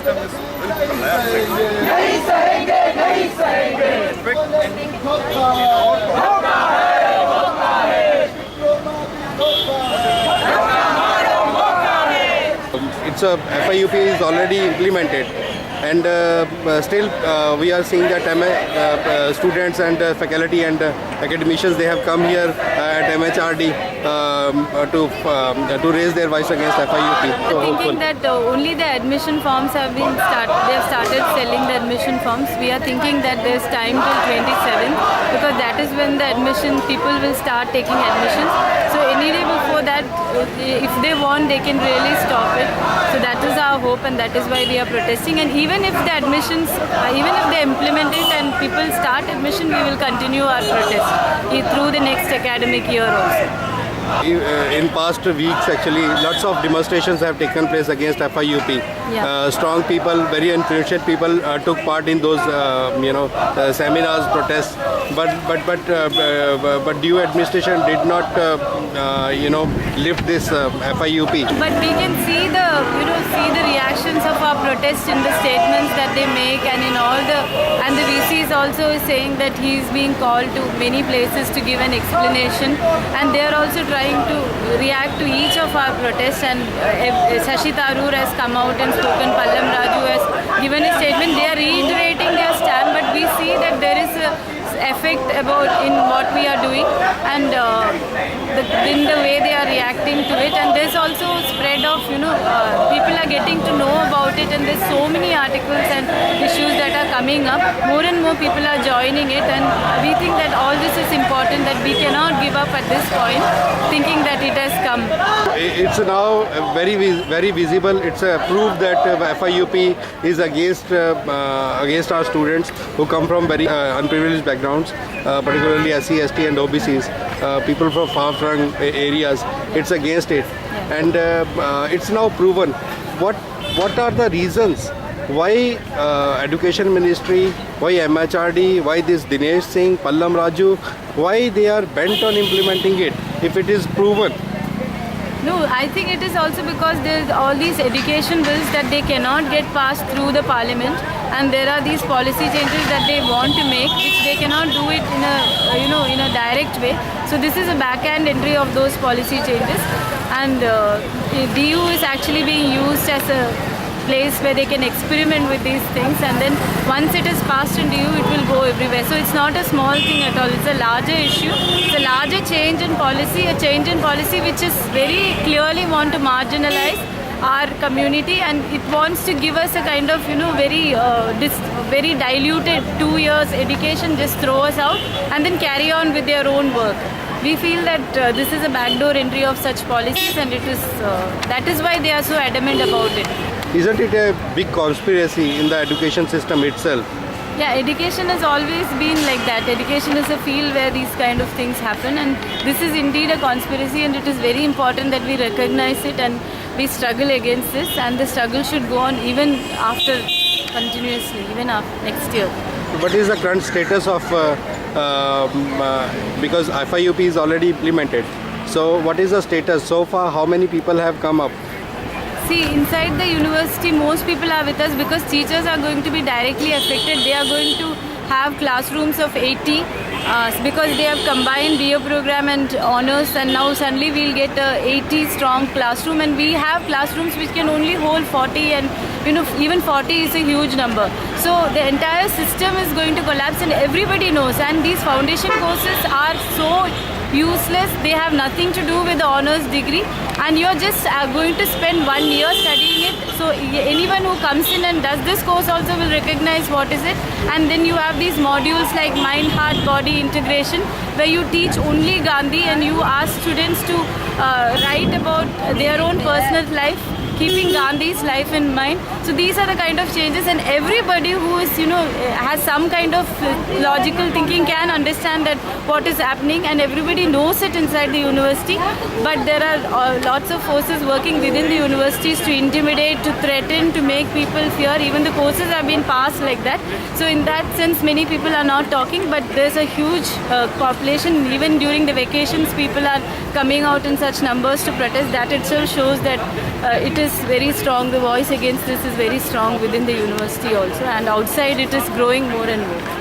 system is collapsing. नहीं सहेंगे, नहीं सहेंगे। होगा है, होगा है। It's a FYUP is already implemented, and still we are seeing that students and faculty and academicians, they have come here at MHRD to raise their voice against FYUP. So Thinking that only the admission forms have been they have started selling the admission forms. We are thinking that there's time till 27th, because that is when the admission people will start taking admissions. So any day before that, if they want, they can really stop it. So that is our hope, and that is why we are protesting. And even if the admissions, even if they implement it and people start admission, we will continue our protest through the next academic year also. in past weeks, actually, lots of demonstrations have taken place against FYUP. Yeah. Strong people, very influential people took part in those, seminars, protests. But due administration did not, lift this FYUP. But we can see the reactions of our protests in the statements that they make, and in all and the VC is also saying that he is being called to many places to give an explanation, and they are also trying to react to each of our protests. And Shashi Tharoor has come out and spoken, Pallam Raju has given a statement. They are reiterating their stand, but we see that there is a effect in what we are doing, and in the way they are reacting to it. And there's also spread of people are getting to know about it, and there's so many articles and issues that are coming up. More and more people are joining it, and we think that all this is important, that we cannot give up at this point thinking that it has come. It's now very visible. It's a proof that FYUP is against our students who come from very unprivileged backgrounds, particularly SC, ST and OBCs, people from far-flung areas. It's against it, and it's now proven. What are the reasons why Education Ministry, why MHRD, why this Dinesh Singh, Pallam Raju, why they are bent on implementing it if it is proven? No, I think it is also because there's all these education bills that they cannot get passed through the parliament, and there are these policy changes that they want to make, which they cannot do it in a direct way. So this is a backhand entry of those policy changes, and DU is actually being used as a place where they can experiment with these things, and then once it is passed in DU, it will go everywhere. So it's not a small thing at all. It's a larger issue. It's a larger change in policy, which is very clearly want to marginalize our community, and it wants to give us a kind of very diluted 2 years education, just throw us out and then carry on with their own work. We feel that this is a backdoor entry of such policies, and it is that is why they are so adamant about it. Isn't it a big conspiracy in the education system itself? Yeah, education has always been like that. Education is a field where these kind of things happen, and this is indeed a conspiracy, and it is very important that we recognize it and we struggle against this, and the struggle should go on even after, continuously, even after next year. What is the current status of, because FYUP is already implemented, so what is the status so far? How many people have come up? See, inside the university, most people are with us because teachers are going to be directly affected. They are going to have classrooms of 80 because they have combined BA program and honors, and now suddenly we'll get a 80 strong classroom, and we have classrooms which can only hold 40, and even 40 is a huge number. So the entire system is going to collapse, and everybody knows, and these foundation courses are so useless. They have nothing to do with the honors degree, and you're just going to spend 1 year studying it. So anyone who comes in and does this course also will recognize what is it. And then you have these modules like mind, heart, body integration, where you teach only Gandhi, and you ask students to write about their own personal life, keeping Gandhi's life in mind. So these are the kind of changes, and everybody who is has some kind of logical thinking can understand that what is happening, and everybody knows it inside the university. But there are lots of forces working within the universities to intimidate, to threaten, to make people fear. Even the courses have been passed like that. So in that sense, many people are not talking, but there's a huge population. Even during the vacations, people are coming out in such numbers to protest, that itself shows that it is very strong. The voice against this is very strong within the university also, and outside it is growing more and more.